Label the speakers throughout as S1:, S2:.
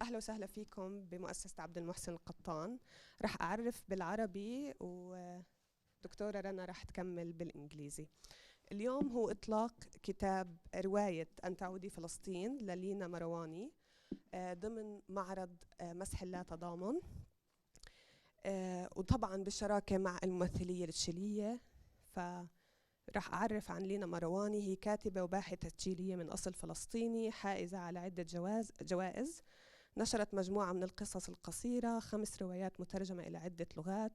S1: أهلا وسهلا فيكم بمؤسسة عبد المحسن القطان. رح أعرف بالعربي ودكتورة رنا رح تكمل بالإنجليزي. اليوم هو إطلاق كتاب رواية أن تعودي فلسطين للينا مرواني ضمن معرض مسح اللا تضامن، وطبعا بالشراكة مع الممثلية التشيلية. فرح أعرف عن لينا مرواني. هي كاتبة وباحثة تشيلية من أصل فلسطيني، حائزة على عدة جوائز. نشرت مجموعة من القصص القصيرة، 5 روايات مترجمة إلى عدة لغات.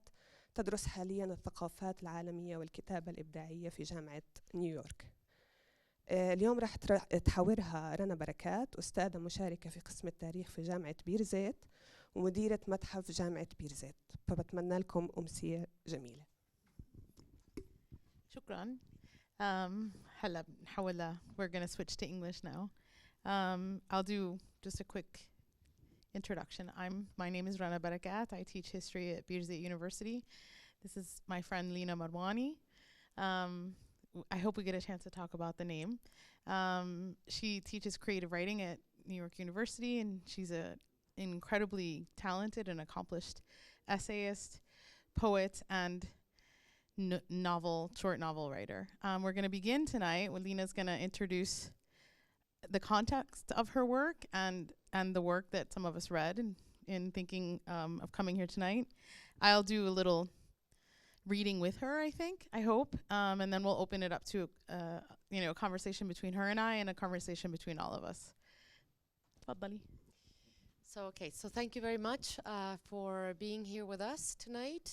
S1: تدرس حالياً الثقافات العالمية والكتابة الإبداعية في جامعة نيويورك. اليوم رح تحاورها رنا بركات، أستاذة مشاركة في قسم التاريخ في جامعة بيرزيت ومديرة متحف جامعة بيرزيت. فبتمنى لكم أمسية جميلة.
S2: شكراً. هلا نحول. We're going to switch to English now. I'll do just a quick introduction. My name is Rana Barakat. I teach history at Birzeit University. This is my friend Lina Meruane. I hope we get a chance to talk about the name. She teaches creative writing at New York University, and she's an incredibly talented and accomplished essayist, poet, and short novel writer. We're going to begin tonight when Lina's going to introduce the context of her work and the work that some of us read in thinking of coming here tonight. I'll do a little reading with her, I hope, and then we'll open it up to a conversation between her and I, and a conversation between all of us. Tfaddali.
S3: So thank you very much for being here with us tonight.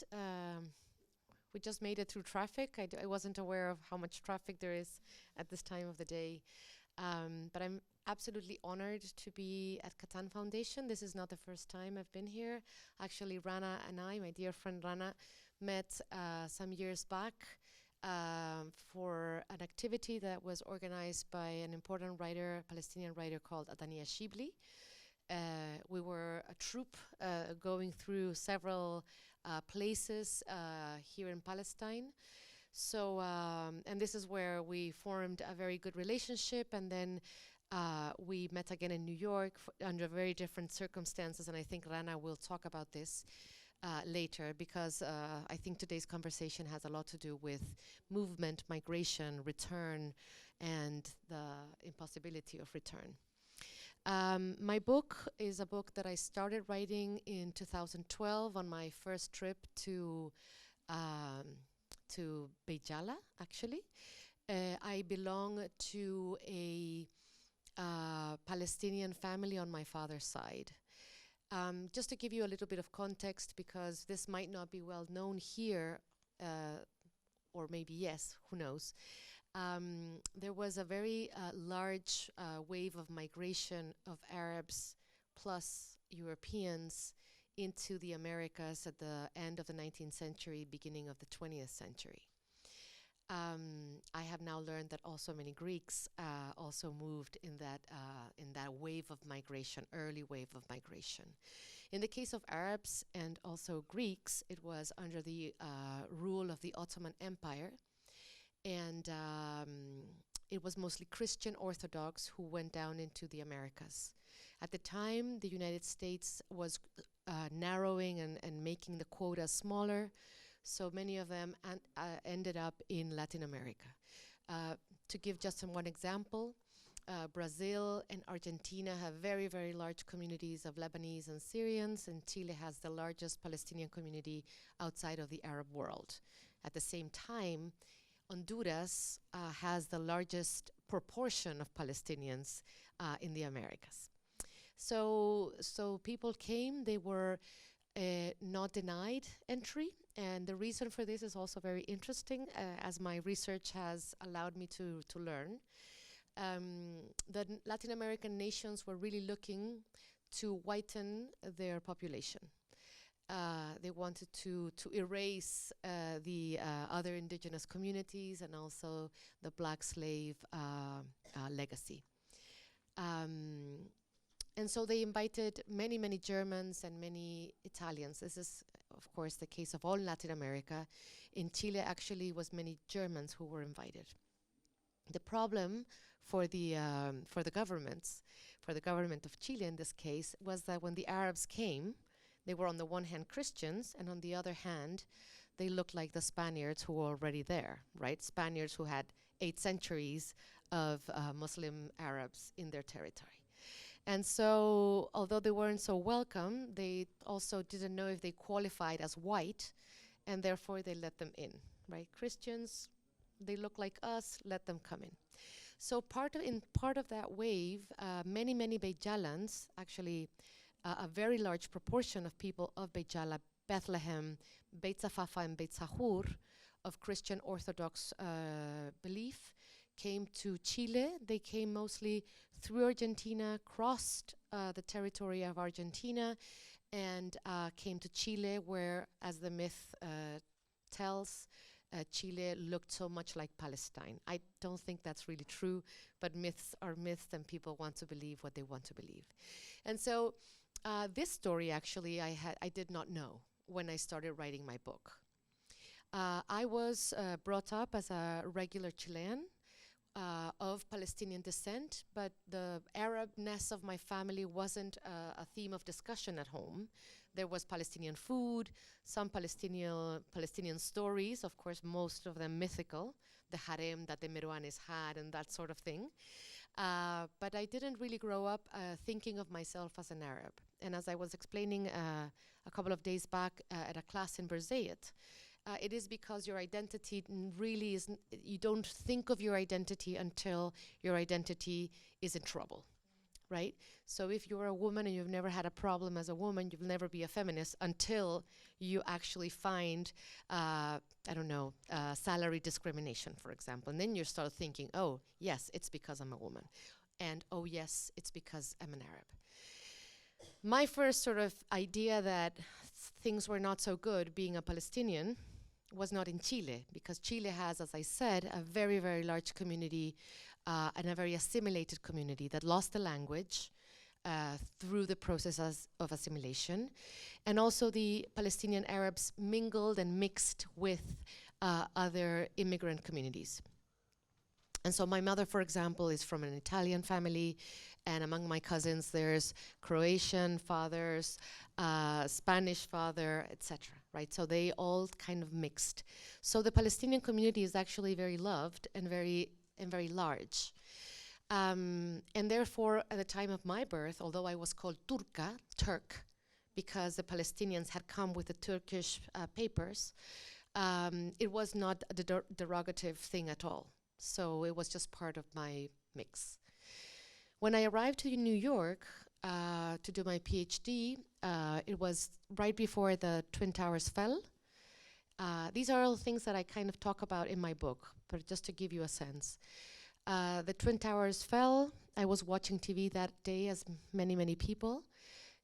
S3: We just made it through traffic. I wasn't aware of how much traffic there is at this time of the day. But I'm absolutely honored to be at Katan Foundation. This is not the first time I've been here. Actually, Rana and I, my dear friend Rana, met some years back for an activity that was organized by an important writer, Palestinian writer called Adania Shibli. We were a troupe going through several places here in Palestine. So, and this is where we formed a very good relationship, and then we met again in New York under very different circumstances, and I think Rana will talk about this later, because I think today's conversation has a lot to do with movement, migration, return, and the impossibility of return. My book is a book that I started writing in 2012 on my first trip to Bejala, actually. I belong to a Palestinian family on my father's side. Just to give you a little bit of context, because this might not be well known here, or maybe yes, who knows. There was a very large wave of migration of Arabs plus Europeans into the Americas at the end of the 19th century, beginning of the 20th century. I have now learned that also many Greeks also moved in that wave of migration, early wave of migration. In the case of Arabs and also Greeks, it was under the rule of the Ottoman Empire, and it was mostly Christian Orthodox who went down into the Americas. At the time, the United States was narrowing and making the quota smaller, so many of them ended up in Latin America. To give just one example, Brazil and Argentina have very, very large communities of Lebanese and Syrians, and Chile has the largest Palestinian community outside of the Arab world. At the same time, Honduras has the largest proportion of Palestinians in the Americas. So people came, they were not denied entry, and the reason for this is also very interesting, as my research has allowed me to learn. The Latin American nations were really looking to whiten their population. They wanted to erase the other indigenous communities and also the black slave legacy. And so they invited many, many Germans and many Italians. This is, of course, the case of all Latin America. In Chile, actually, it was many Germans who were invited. The problem for the governments, for the government of Chile in this case, was that when the Arabs came, they were on the one hand Christians, and on the other hand, they looked like the Spaniards who were already there, right? Spaniards who had 8 centuries of Muslim Arabs in their territory. And so, although they weren't so welcome, they also didn't know if they qualified as white, and therefore they let them in, right? Christians, they look like us, let them come in. So part of that wave, many Beit Jalans, actually a very large proportion of people of Beit Jala, Bethlehem, Beit Zafafa, and Beit Sahur, of Christian Orthodox belief, came to Chile. They came mostly through Argentina, crossed the territory of Argentina, and came to Chile, where, as the myth tells, Chile looked so much like Palestine. I don't think that's really true, but myths are myths, and people want to believe what they want to believe. And so this story, actually, I did not know when I started writing my book. I was brought up as a regular Chilean of Palestinian descent, but the Arabness of my family wasn't a theme of discussion at home. There was Palestinian food, some Palestinian stories, of course, most of them mythical, the harem that the Meruanes had and that sort of thing. But I didn't really grow up thinking of myself as an Arab. And as I was explaining a couple of days back at a class in Berzayet, it is because your identity really isn't, you don't think of your identity until your identity is in trouble, right? So if you're a woman and you've never had a problem as a woman, you'll never be a feminist until you actually find, salary discrimination, for example. And then you start thinking, oh, yes, it's because I'm a woman. And oh, yes, it's because I'm an Arab. My first sort of idea that things were not so good being a Palestinian was not in Chile, because Chile has, as I said, a very, very large community and a very assimilated community that lost the language through the processes of assimilation. And also the Palestinian Arabs mingled and mixed with other immigrant communities. And so my mother, for example, is from an Italian family, and among my cousins there's Croatian fathers, Spanish father, etc. Right? So they all kind of mixed. So the Palestinian community is actually very loved and very large. And therefore, at the time of my birth, although I was called Turka, Turk, because the Palestinians had come with the Turkish papers, it was not a derogative thing at all. So it was just part of my mix. When I arrived to New York to do my PhD, it was right before the Twin Towers fell. These are all things that I kind of talk about in my book, but just to give you a sense. The Twin Towers fell. I was watching TV that day, as many people.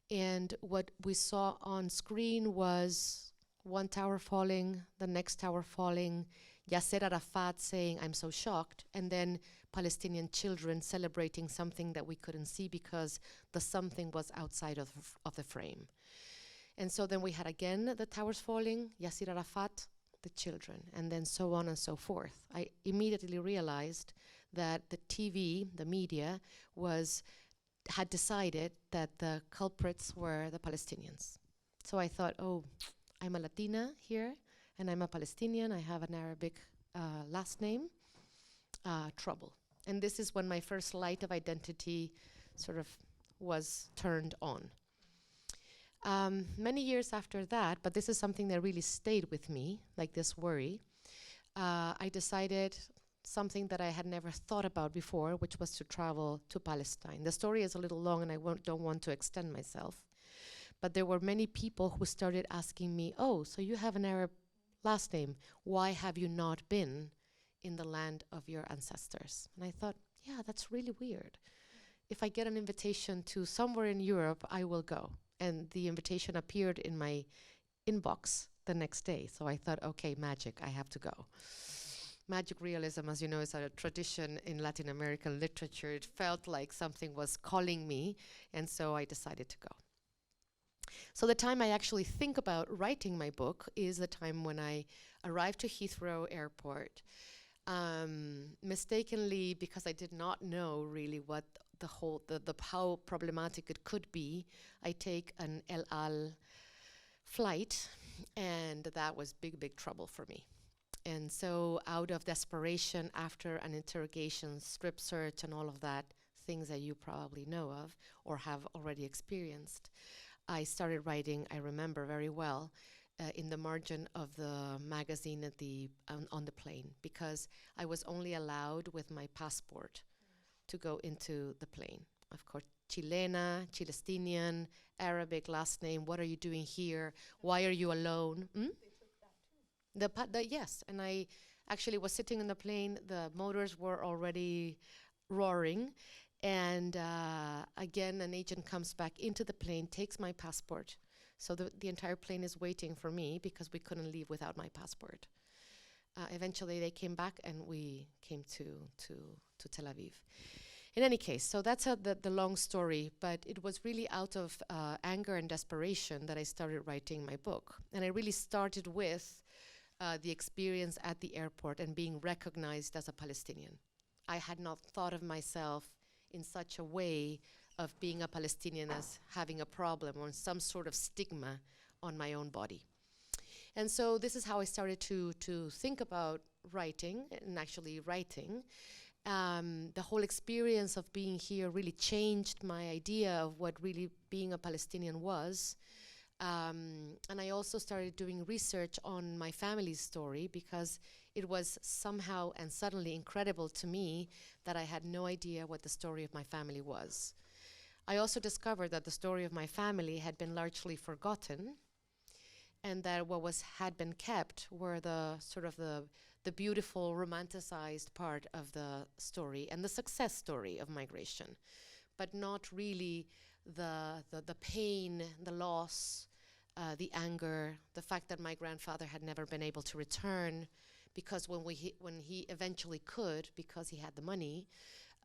S3: And what we saw on screen was one tower falling, the next tower falling, Yasser Arafat saying, "I'm so shocked," and then Palestinian children celebrating something that we couldn't see because the something was outside of the frame. And so then we had again the towers falling, Yasser Arafat, the children, and then so on and so forth. I immediately realized that the TV, the media, had decided that the culprits were the Palestinians. So I thought, oh, I'm a Latina here, and I'm a Palestinian, I have an Arabic last name, trouble. And this is when my first light of identity sort of was turned on. Many years after that, but this is something that really stayed with me, like this worry, I decided something that I had never thought about before, which was to travel to Palestine. The story is a little long and I don't want to extend myself, but there were many people who started asking me, oh, so you have an Arab last name, why have you not been in the land of your ancestors? And I thought, yeah, that's really weird. If I get an invitation to somewhere in Europe, I will go. And the invitation appeared in my inbox the next day. So I thought, okay, magic, I have to go. Magic realism, as you know, is a tradition in Latin American literature. It felt like something was calling me, and so I decided to go. So the time I actually think about writing my book is the time when I arrived to Heathrow Airport. Mistakenly, because I did not know really what how problematic it could be, I take an El Al flight, and that was big trouble for me. And so out of desperation, after an interrogation, strip search, and all of that, things that you probably know of or have already experienced, I started writing, I remember very well, in the margin of the magazine at on the plane, because I was only allowed with my passport to go into the plane. Of course, Chilena, Palestinian, Arabic last name, what are you doing here? Why are you alone? They took that too. Yes, and I actually was sitting in the plane, the motors were already roaring, and again, an agent comes back into the plane, takes my passport. So the entire plane is waiting for me because we couldn't leave without my passport. Eventually they came back and we came to Tel Aviv. In any case, so that's the long story, but it was really out of anger and desperation that I started writing my book. And I really started with the experience at the airport and being recognized as a Palestinian. I had not thought of myself in such a way of being a Palestinian as having a problem or some sort of stigma on my own body. And so this is how I started to think about writing, and actually writing. The whole experience of being here really changed my idea of what really being a Palestinian was. And I also started doing research on my family's story, because it was somehow and suddenly incredible to me that I had no idea what the story of my family was. I also discovered that the story of my family had been largely forgotten, and that what had been kept were the sort of the beautiful romanticized part of the story and the success story of migration, but not really the pain, the loss, the anger, the fact that my grandfather had never been able to return, because when he eventually could, because he had the money,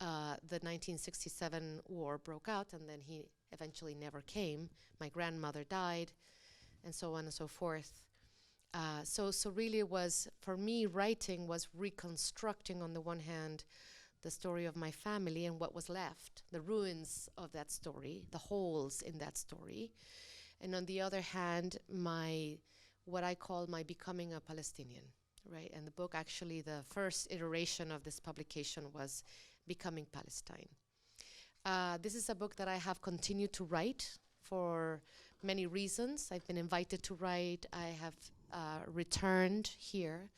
S3: the 1967 war broke out, and then he eventually never came. My grandmother died, and so on and so forth. So really it was, for me, writing was reconstructing, on the one hand, the story of my family and what was left, the ruins of that story, the holes in that story. And on the other hand, what I call my becoming a Palestinian, right? And the book, actually, the first iteration of this publication was Becoming Palestine. This is a book that I have continued to write for many reasons. I've been invited to write. I have returned here.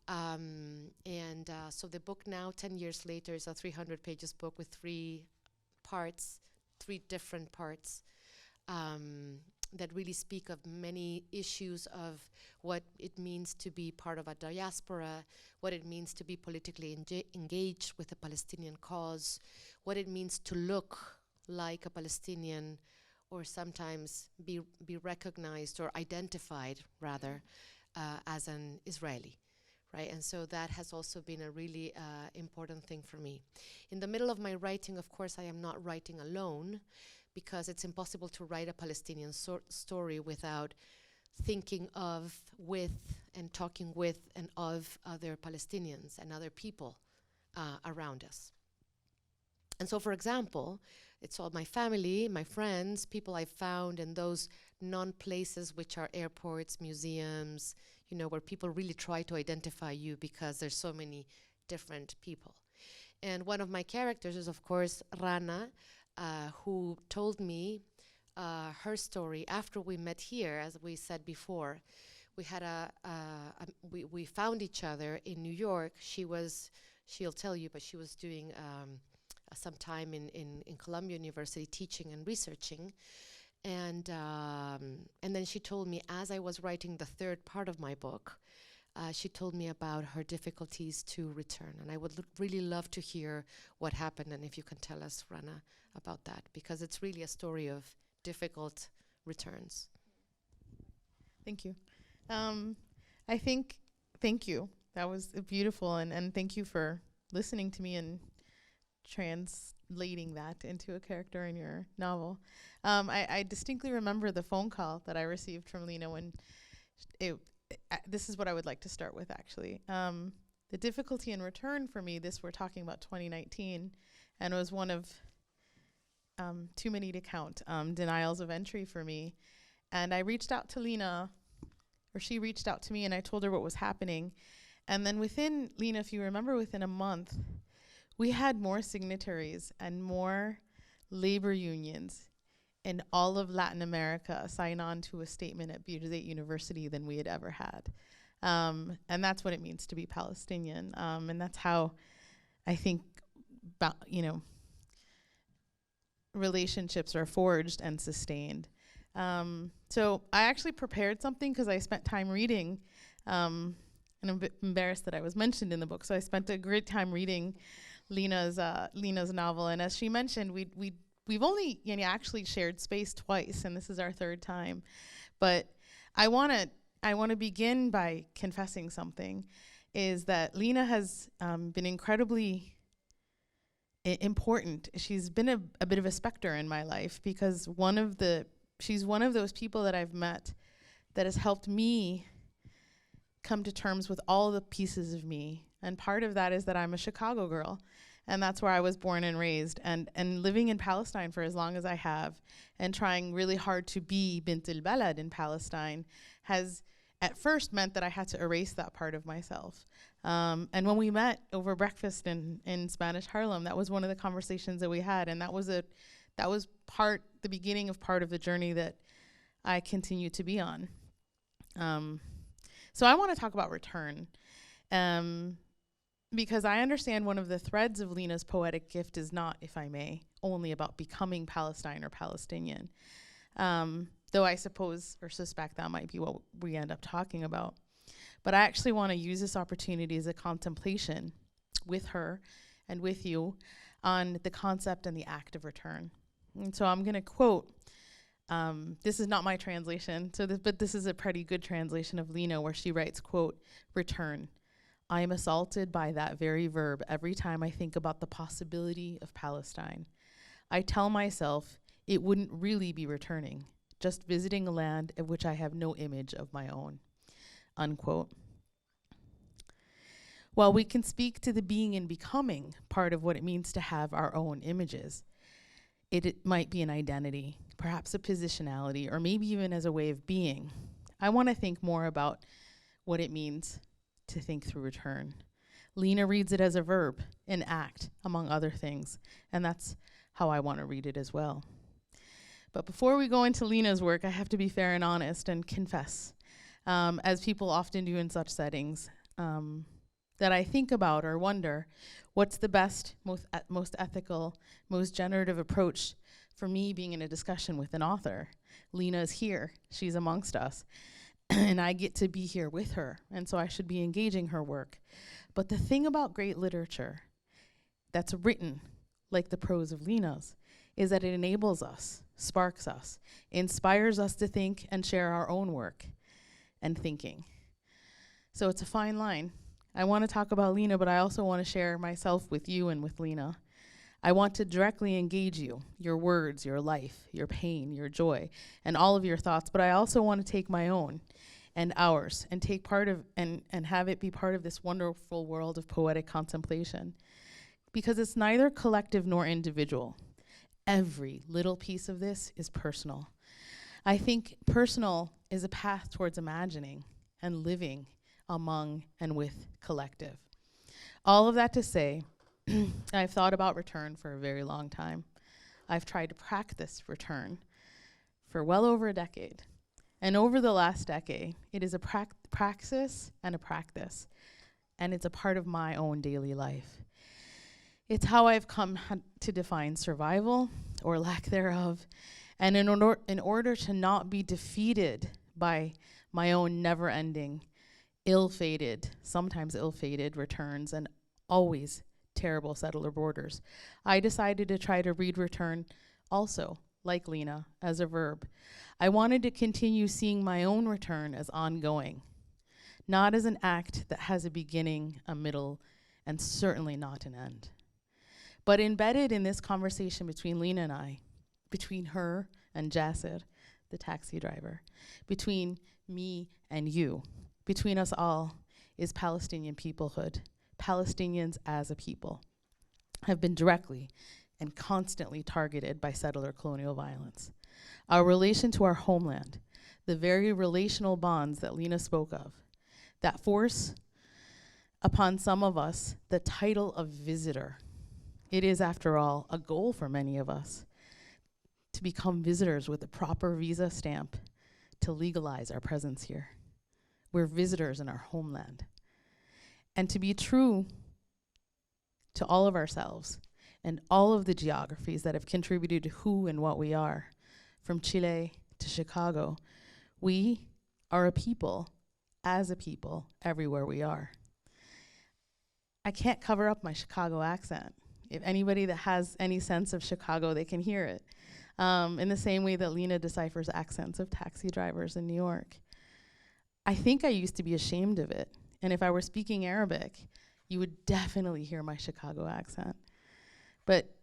S3: So the book now, 10 years later, is a 300 pages book with three different parts that really speak of many issues of what it means to be part of a diaspora, what it means to be politically engaged with the Palestinian cause, what it means to look like a Palestinian, or sometimes be recognized or identified, rather, as an Israeli, right? And so that has also been a really important thing for me. In the middle of my writing, of course, I am not writing alone, because it's impossible to write a Palestinian story without thinking of, with, and talking with and of other Palestinians and other people around us. And so, for example, it's all my family, my friends, people I found in those non-places, which are airports, museums, where people really try to identify you because there's so many different people. And one of my characters is, of course, Rana, who told me her story after we met here. As we said before, we had we found each other in New York. She'll tell you, but she was doing some time in Columbia University teaching and researching. And then she told me, as I was writing the third part of my book, she told me about her difficulties to return. And I would really love to hear what happened, and if you can tell us, Rana, about that, because it's really a story of difficult returns.
S2: Thank you. Thank you. That was beautiful, and thank you for listening to me and translating that into a character in your novel. I distinctly remember the phone call that I received from Lina when this is what I would like to start with, actually. The difficulty in return for me, this we're talking about 2019, and it was one of too many to count, denials of entry for me. And I reached out to Lina, or she reached out to me, and I told her what was happening. And then within, Lina, if you remember, within a month, we had more signatories and more labor unions in all of Latin America sign on to a statement at Buenos Aires University than we had ever had. And that's what it means to be Palestinian. And that's how I think, relationships are forged and sustained. So I actually prepared something because I spent time reading, and I'm a bit embarrassed that I was mentioned in the book. So I spent a great time reading Lina's novel. And as she mentioned, we've only actually shared space twice, and this is our third time. But I want to begin by confessing something, is that Lina has been incredibly important. She's been a bit of a specter in my life, because she's one of those people that I've met that has helped me come to terms with all the pieces of me. And part of that is that I'm a Chicago girl, and that's where I was born and raised. And living in Palestine for as long as I have, and trying really hard to be Bint el-Balad in Palestine, has at first meant that I had to erase that part of myself. And when we met over breakfast in Spanish Harlem, that was one of the conversations that we had, and that was the beginning of part of the journey that I continue to be on. So I want to talk about return, because I understand one of the threads of Lina's poetic gift is not, if I may, only about becoming Palestine or Palestinian, though I suppose or suspect that might be what we end up talking about. But I actually want to use this opportunity as a contemplation with her and with you on the concept and the act of return. And so I'm going to quote, this is not my translation, but this is a pretty good translation of Lina, where she writes, quote, "Return. I am assaulted by that very verb every time I think about the possibility of Palestine. I tell myself it wouldn't really be returning, just visiting a land of which I have no image of my own." Unquote. While we can speak to the being and becoming part of what it means to have our own images, it might be an identity, perhaps a positionality, or maybe even as a way of being. I want to think more about what it means to think through return. Lina reads it as a verb, an act, among other things, and that's how I want to read it as well. But before we go into Lina's work, I have to be fair and honest and confess, as people often do in such settings, that I think about or wonder what's the best, most ethical, most generative approach for me being in a discussion with an author. Lina is here, she's amongst us, and I get to be here with her, and so I should be engaging her work. But the thing about great literature that's written like the prose of Lina's is that it enables us, sparks us, inspires us to think and share our own work and thinking. So it's a fine line. I want to talk about Lina, but I also want to share myself with you and with Lina. I want to directly engage you, your words, your life, your pain, your joy, and all of your thoughts, but I also want to take my own and ours and take part of and have it be part of this wonderful world of poetic contemplation, because it's neither collective nor individual. Every little piece of this is personal. I think personal is a path towards imagining and living among and with collective. All of that to say, I've thought about return for a very long time. I've tried to practice return for well over a decade. And over the last decade, it is a praxis and a practice. And it's a part of my own daily life. It's how I've come to define survival, or lack thereof. And in order to not be defeated by my own never-ending, sometimes ill-fated returns, and always terrible settler borders, I decided to try to read return also, like Lina, as a verb. I wanted to continue seeing my own return as ongoing, not as an act that has a beginning, a middle, and certainly not an end. But embedded in this conversation between Lina and I, between her and Jasser, the taxi driver, between me and you, between us all, is Palestinian peoplehood, Palestinians as a people have been directly and constantly targeted by settler colonial violence. Our relation to our homeland, the very relational bonds that Lina spoke of, that force upon some of us the title of visitor. It is, after all, a goal for many of us to become visitors with a proper visa stamp to legalize our presence here. We're visitors in our homeland. And to be true to all of ourselves and all of the geographies that have contributed to who and what we are, from Chile to Chicago, we are a people, as a people, everywhere we are. I can't cover up my Chicago accent. If anybody that has any sense of Chicago, they can hear it. In the same way that Lina deciphers accents of taxi drivers in New York. I think I used to be ashamed of it. And if I were speaking Arabic, you would definitely hear my Chicago accent. But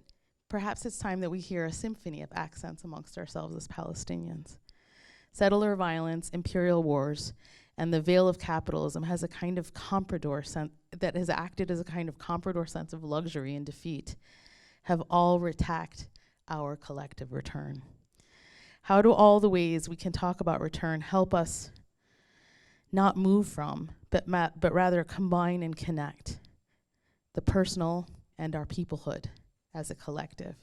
S2: perhaps it's time that we hear a symphony of accents amongst ourselves as Palestinians. Settler violence, imperial wars, and the veil of capitalism has a kind of comprador sense that has acted as a kind of comprador sense of luxury and defeat, have all attacked our collective return. How do all the ways we can talk about return help us not move from, but rather combine and connect the personal and our peoplehood as a collective?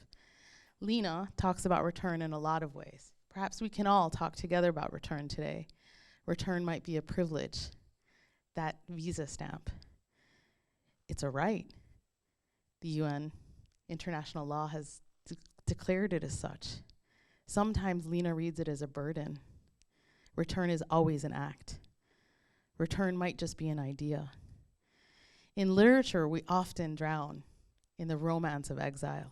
S2: Lina talks about return in a lot of ways. Perhaps we can all talk together about return today. Return might be a privilege, that visa stamp. It's a right. The UN international law has declared it as such. Sometimes Lina reads it as a burden. Return is always an act. Return might just be an idea. In literature, we often drown in the romance of exile.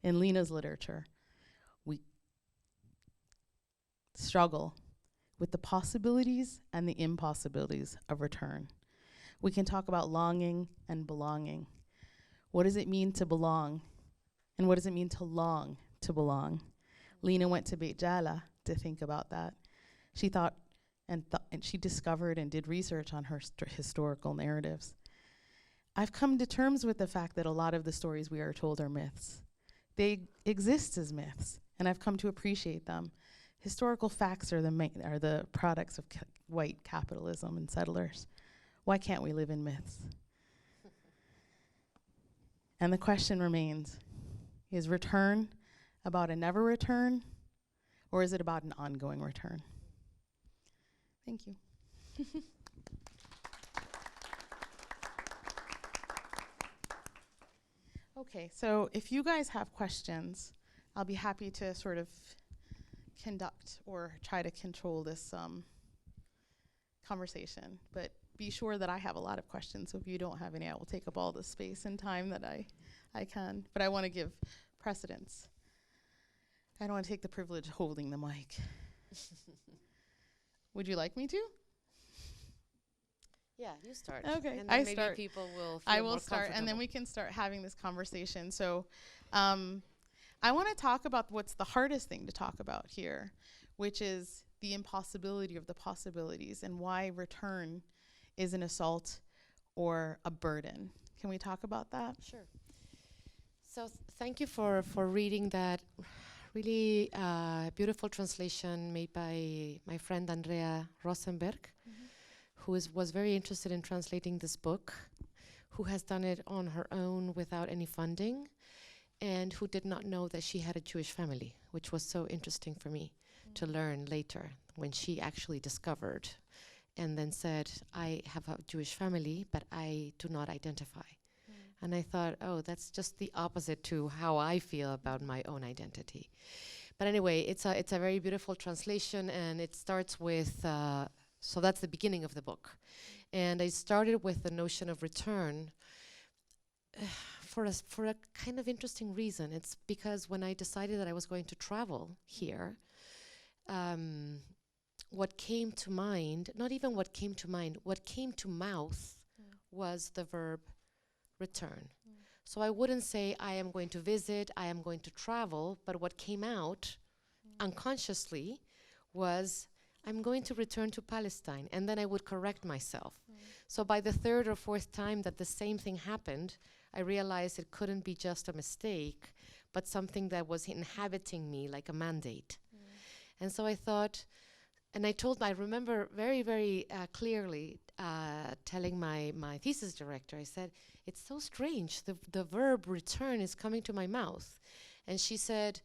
S2: In Lina's literature, we struggle with the possibilities and the impossibilities of return. We can talk about longing and belonging. What does it mean to belong? And what does it mean to long to belong? Lina went to Beit Jala to think about that. She thought and she discovered and did research on her historical narratives. I've come to terms with the fact that a lot of the stories we are told are myths. They exist as myths, and I've come to appreciate them. Historical facts are the products of white capitalism and settlers. Why can't we live in myths? And the question remains, is return about a never return, or is it about an ongoing return? Thank you. Okay, so if you guys have questions, I'll be happy to sort of conduct or try to control this conversation. But be sure that I have a lot of questions, so if you don't have any, I will take up all the space and time that I can. But I want to give precedence. I don't want to take the privilege of holding the mic. Would you like me to?
S3: Yeah, you start.
S2: Okay,
S3: and then
S2: I
S3: maybe
S2: start.
S3: people will feel
S2: I will
S3: more
S2: start, and then
S3: comfortable.
S2: we can start having this conversation. So I want to talk about what's the hardest thing to talk about here, which is the impossibility of the possibilities and why return is an assault or a burden. Can we talk about that?
S3: Sure. So thank you for reading that really beautiful translation made by my friend Andrea Rosenberg, who was very interested in translating this book, who has done it on her own without any funding, and who did not know that she had a Jewish family, which was so interesting for me to learn later when she actually discovered and then said, I have a Jewish family, but I do not identify. And I thought, oh, that's just the opposite to how I feel about my own identity. But anyway, it's a very beautiful translation, and it starts with, so that's the beginning of the book. And I started with the notion of return for a kind of interesting reason. It's because when I decided that I was going to travel here, what came to mind, not even what came to mind, what came to mouth was the verb return. So I wouldn't say I am going to visit, I am going to travel, but what came out unconsciously was I'm going to return to Palestine. And then I would correct myself. So by the third or fourth time that the same thing happened, I realized it couldn't be just a mistake, but something that was inhabiting me like a mandate. And so I thought, and I remember very, very clearly telling my thesis director, I said, it's so strange, the verb return is coming to my mouth. And she said,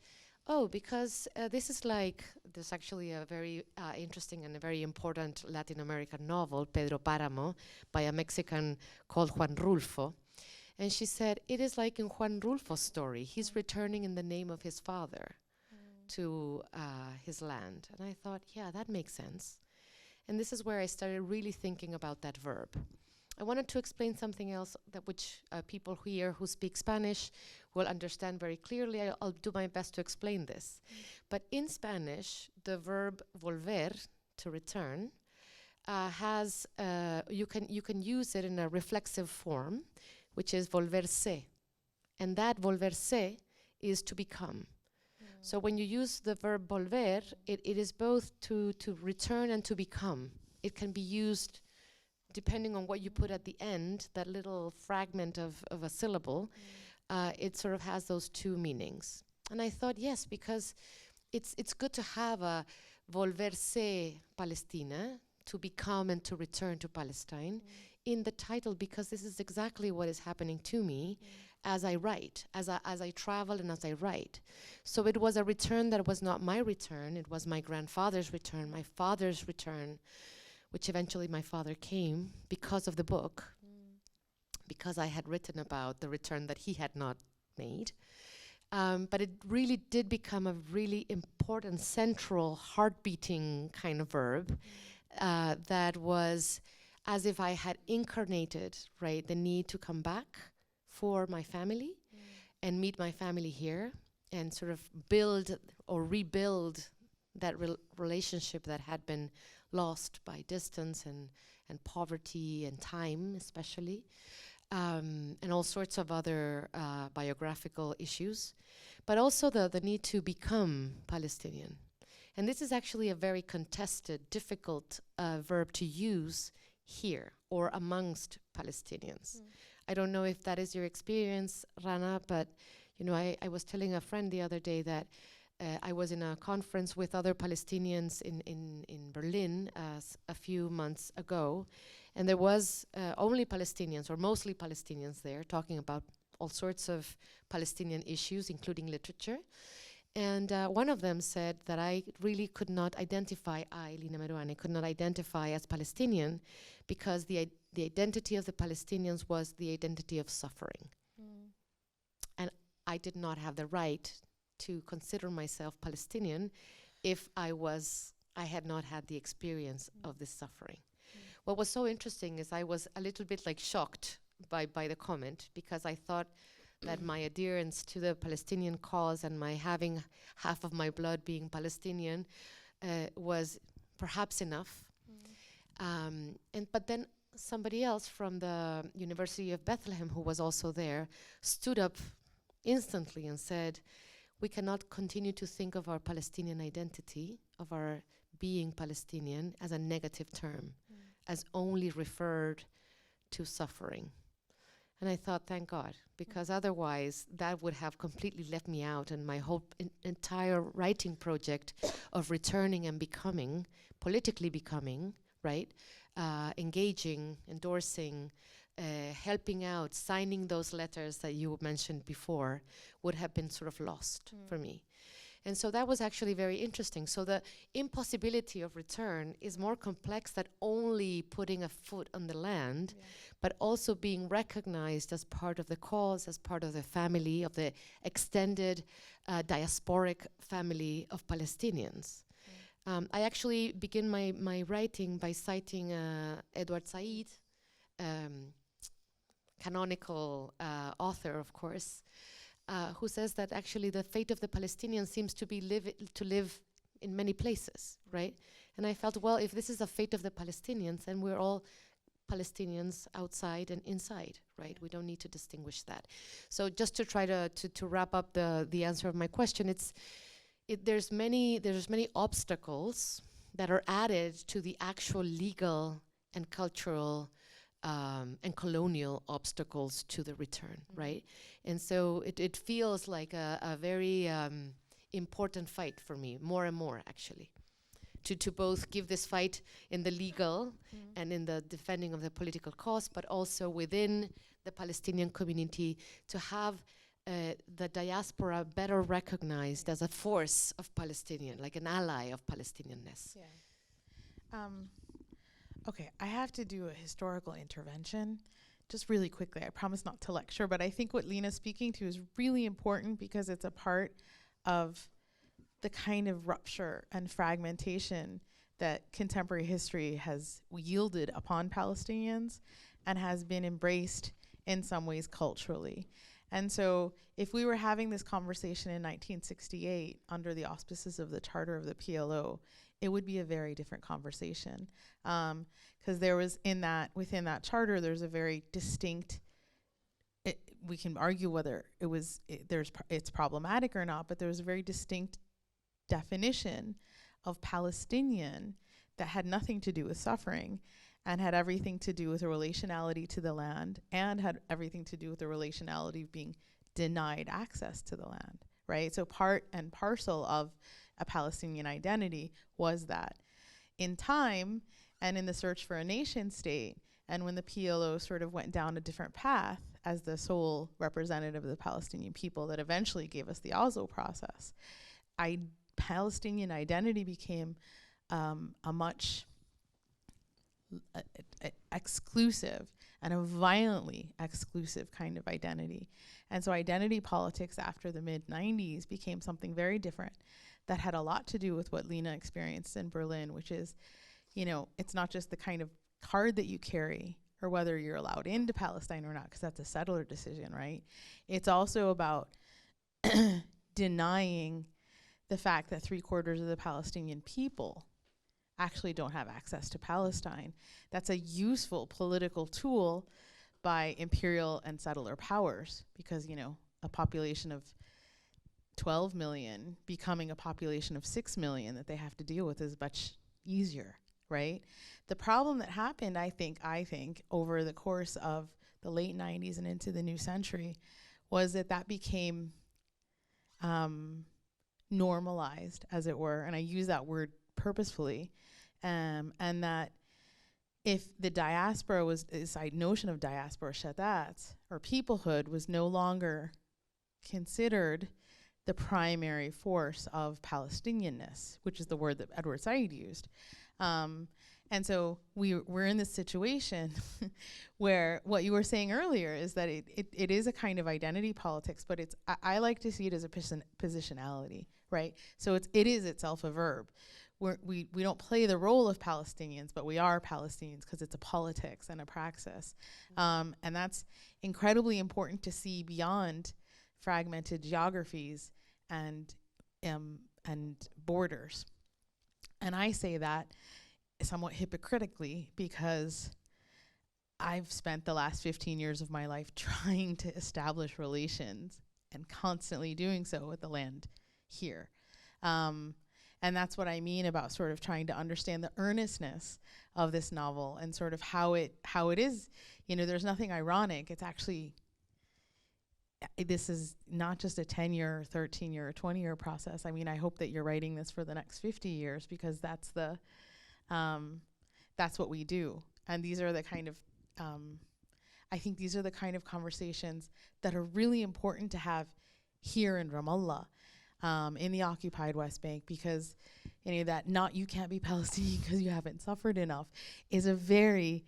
S3: oh, because this is like, there's actually a very interesting and a very important Latin American novel, Pedro Páramo, by a Mexican called Juan Rulfo. And she said, it is like in Juan Rulfo's story, he's returning in the name of his father to his land. And I thought, yeah, that makes sense. And this is where I started really thinking about that verb. I wanted to explain something else that which people here who speak Spanish will understand very clearly. I'll do my best to explain this. But in Spanish, the verb volver, to return, has, you can use it in a reflexive form, which is volverse. And that volverse is to become. So when you use the verb volver, it is both to return and to become. It can be used depending on what you put at the end, that little fragment of a syllable, it sort of has those two meanings. And I thought, yes, because it's good to have a volverse Palestina, to become and to return to Palestine, in the title, because this is exactly what is happening to me as I write, as I travel and as I write. So it was a return that was not my return, it was my grandfather's return, my father's return, which eventually my father came because of the book, because I had written about the return that he had not made. But it really did become a really important, central, heart-beating kind of verb that was as if I had incarnated, right, the need to come back for my family and meet my family here and sort of build or rebuild that relationship that had been lost by distance and poverty and time especially, and all sorts of other biographical issues, but also the need to become Palestinian. And this is actually a very contested, difficult verb to use here or amongst Palestinians. I don't know if that is your experience, Rana, but you know, I was telling a friend the other day that I was in a conference with other Palestinians in Berlin a few months ago, and there was only Palestinians, or mostly Palestinians there, talking about all sorts of Palestinian issues, including literature. And one of them said that I really could not identify, Lina Meruane, could not identify as Palestinian because the identity of the Palestinians was the identity of suffering. And I did not have the right to consider myself Palestinian if I had not had the experience of this suffering. What was so interesting is I was a little bit like shocked by the comment, because I thought that my adherence to the Palestinian cause and my having half of my blood being Palestinian was perhaps enough. But then somebody else from the University of Bethlehem, who was also there, stood up instantly and said, we cannot continue to think of our Palestinian identity, of our being Palestinian, as a negative term, as only referred to suffering. And I thought, thank God, because otherwise that would have completely left me out, and my whole entire writing project of returning and becoming, politically becoming, right? Engaging, endorsing, helping out, signing those letters that you mentioned before would have been sort of lost for me. And so that was actually very interesting. So the impossibility of return is more complex than only putting a foot on the land, but also being recognized as part of the cause, as part of the family, of the extended diasporic family of Palestinians. I actually begin my writing by citing Edward Said, canonical author, of course, who says that actually the fate of the Palestinians seems to be to live in many places, right? And I felt, well, if this is the fate of the Palestinians, then we're all Palestinians outside and inside, right? We don't need to distinguish that. So just to try to wrap up the answer of my question, there's many obstacles that are added to the actual legal and cultural and colonial obstacles to the return, right? And so it feels like a very important fight for me, more and more actually, to both give this fight in the legal and in the defending of the political cause, but also within the Palestinian community to have the diaspora better recognized as a force of Palestinian, like an ally of Palestinianness.
S2: Yeah. Okay, I have to do a historical intervention just really quickly. I promise not to lecture, but I think what Lina's speaking to is really important because it's a part of the kind of rupture and fragmentation that contemporary history has yielded upon Palestinians and has been embraced in some ways culturally. And so if we were having this conversation in 1968 under the auspices of the charter of the PLO, it would be a very different conversation. Because there was within that charter, there's a very distinct, we can argue whether it's problematic or not, but there's a very distinct definition of Palestinian that had nothing to do with suffering and had everything to do with a relationality to the land and had everything to do with the relationality of being denied access to the land, right? So part and parcel of a Palestinian identity was that. In time and in the search for a nation state, and when the PLO sort of went down a different path as the sole representative of the Palestinian people that eventually gave us the Oslo process, Palestinian identity became a much exclusive and a violently exclusive kind of identity. And so identity politics after the mid-90s became something very different that had a lot to do with what Lina experienced in Berlin, which is, it's not just the kind of card that you carry or whether you're allowed into Palestine or not, because that's a settler decision, right? It's also about denying the fact that 3/4 of the Palestinian people actually don't have access to Palestine. That's a useful political tool by imperial and settler powers because, a population of 12 million becoming a population of 6 million that they have to deal with is much easier, right? The problem that happened, I think, over the course of the late 90s and into the new century was that became normalized, as it were, and I use that word purposefully, and that if the diaspora was, this notion of diaspora shatat, or peoplehood, was no longer considered the primary force of Palestinianness, which is the word that Edward Said used. And so we're in this situation where what you were saying earlier is that it is a kind of identity politics, but I like to see it as a positionality, right? So it is itself a verb. We don't play the role of Palestinians, but we are Palestinians because it's a politics and a praxis. And that's incredibly important to see beyond fragmented geographies and borders. And I say that somewhat hypocritically because I've spent the last 15 years of my life trying to establish relations and constantly doing so with the land here. And that's what I mean about sort of trying to understand the earnestness of this novel and sort of how it is, there's nothing ironic. It's actually, this is not just a 10-year, 13-year, or 20-year process. I mean, I hope that you're writing this for the next 50 years because that's what we do. And these are the kind of, I think these are the kind of conversations that are really important to have here in Ramallah, in the occupied West Bank, because that you can't be Palestinian because you haven't suffered enough is a very,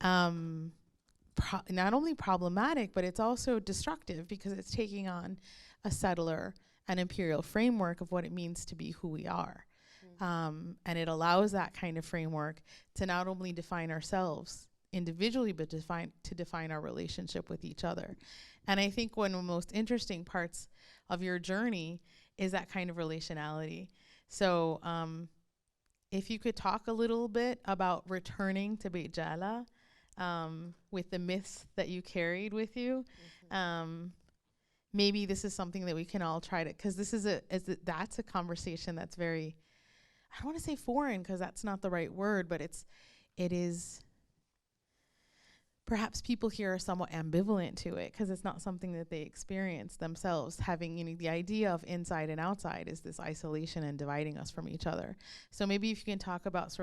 S2: not only problematic, but it's also destructive because it's taking on a settler and imperial framework of what it means to be who we are. And it allows that kind of framework to not only define ourselves individually, but to define our relationship with each other. And I think one of the most interesting parts of your journey is that kind of relationality. So if you could talk a little bit about returning to Beit Jala with the myths that you carried with you. Maybe this is something that we can all try to, because that's a conversation that's very I don't want to say foreign because that's not the right word, but it is, perhaps people here are somewhat ambivalent to it because it's not something that they experience themselves. Having, the idea of inside and outside is this isolation and dividing us from each other. So maybe if you can talk about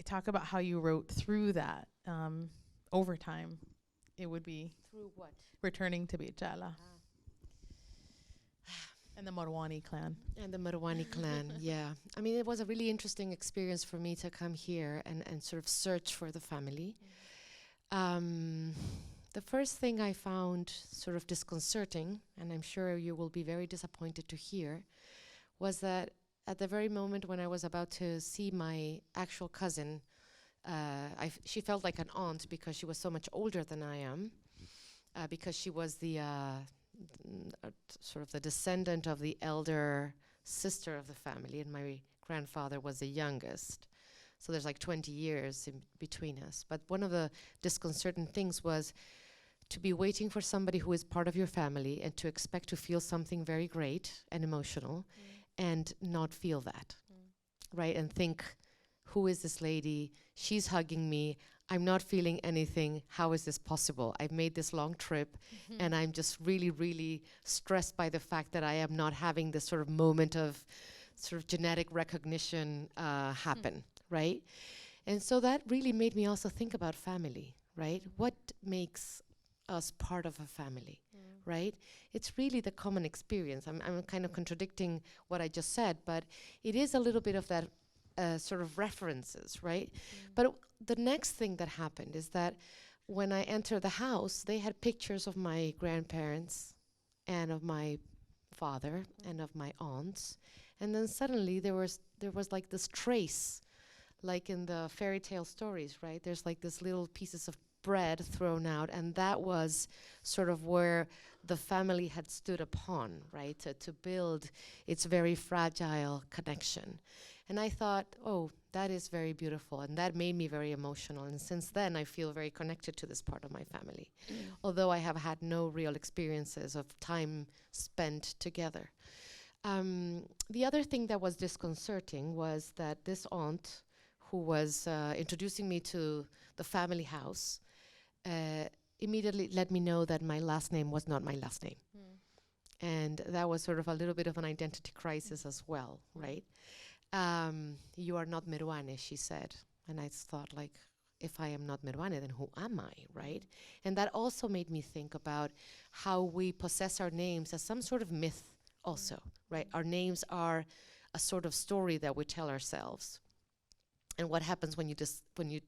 S2: talk about how you wrote through that over time, it would be
S3: Through what?
S2: returning to Beit Jala and the Meruane clan.
S3: And the Meruane clan, yeah. I mean, it was a really interesting experience for me to come here and sort of search for the family. The first thing I found sort of disconcerting, and I'm sure you will be very disappointed to hear, was that at the very moment when I was about to see my actual cousin, she felt like an aunt because she was so much older than I am, because she was the sort of the descendant of the elder sister of the family, and my grandfather was the youngest. So there's like 20 years in between us. But one of the disconcerting things was to be waiting for somebody who is part of your family and to expect to feel something very great and emotional and not feel that, right? And think, who is this lady? She's hugging me. I'm not feeling anything. How is this possible? I've made this long trip and I'm just really, really stressed by the fact that I am not having this sort of moment of sort of genetic recognition happen, right? And so that really made me also think about family, right? What makes us part of a family, right? It's really the common experience. I'm kind of contradicting what I just said, but it is a little bit of that sort of references, right? But the next thing that happened is that when I entered the house, they had pictures of my grandparents and of my father and of my aunts. And then suddenly there was like this trace, like in the fairy tale stories, right? There's like this little pieces of bread thrown out, and that was sort of where the family had stood upon, right? To build its very fragile connection. And I thought, oh, that is very beautiful, and that made me very emotional. And since then, I feel very connected to this part of my family, although I have had no real experiences of time spent together. The other thing that was disconcerting was that this aunt, who was introducing me to the family house, immediately let me know that my last name was not my last name. And that was sort of a little bit of an identity crisis as well, right? You are not Meruane, she said. And I thought, like, if I am not Meruane, then who am I, right? And that also made me think about how we possess our names as some sort of myth also, right? Our names are a sort of story that we tell ourselves. And what happens when you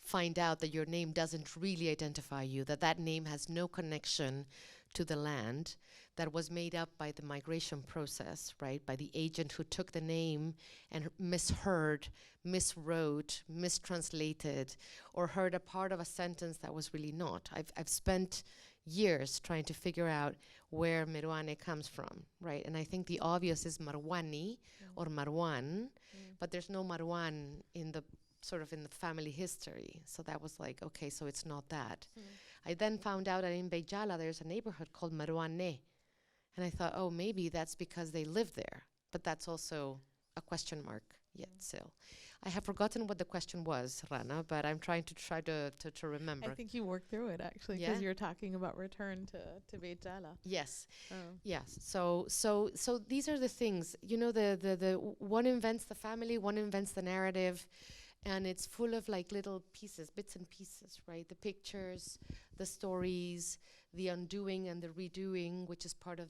S3: find out that your name doesn't really identify you, that name has no connection to the land, that was made up by the migration process, right? By the agent who took the name and misheard, miswrote, mistranslated, or heard a part of a sentence that was really not. I've spent years trying to figure out where Meruane comes from, right? And I think the obvious is Meruane or Marwan, but there's no Marwan in the sort of in the family history. So that was like, okay, so it's not that. I then found out that in Beit Jala there's a neighborhood called Meruane. And I thought, oh, maybe that's because they live there. But that's also a question mark yet still. I have forgotten what the question was, Rana, but I'm trying to remember.
S2: I think you worked through it, actually, because you're talking about return to Beit Jala.
S3: Yes. Yes. So these are the things, the one invents the family, one invents the narrative, and it's full of like little pieces, bits and pieces, right? The pictures, the stories, the undoing and the redoing, which is part of